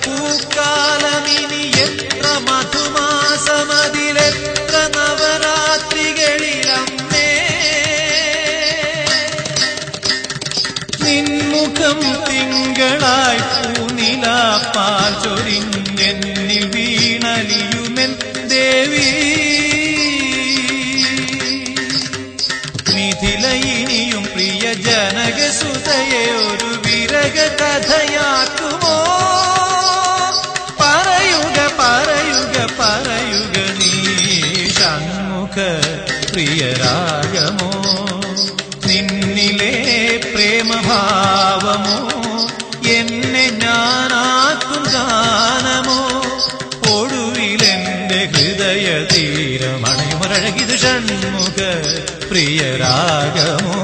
പൂക്കാലമിനി എത്ര മധുമാസമതിലെത്ര നവരാത്രികളിലമ്മേ നിൻമുഖം തിങ്കളായി പൂനിലാപ്പാൽ ചൊരിഞ്ഞെന്നിൽ വീണലിയുമെൻ ദേവി മിഥിലയിനിയും പ്രിയ ജനകസുതയെ ഒരു വിരക കഥയാക്കുമോ പറയുക പറയുക പറയുക നീ ഷൺമുഖ പ്രിയരാഗമോ നിന്നിലെ പ്രേമഭാവമോ എന്നെ ഞാനാക്കും ഗാനമോ ഒടുവിലെന്റെ ഹൃദയ തീരമണയുമഴകിത് ഷൺമുഖ പ്രിയരാഗമോ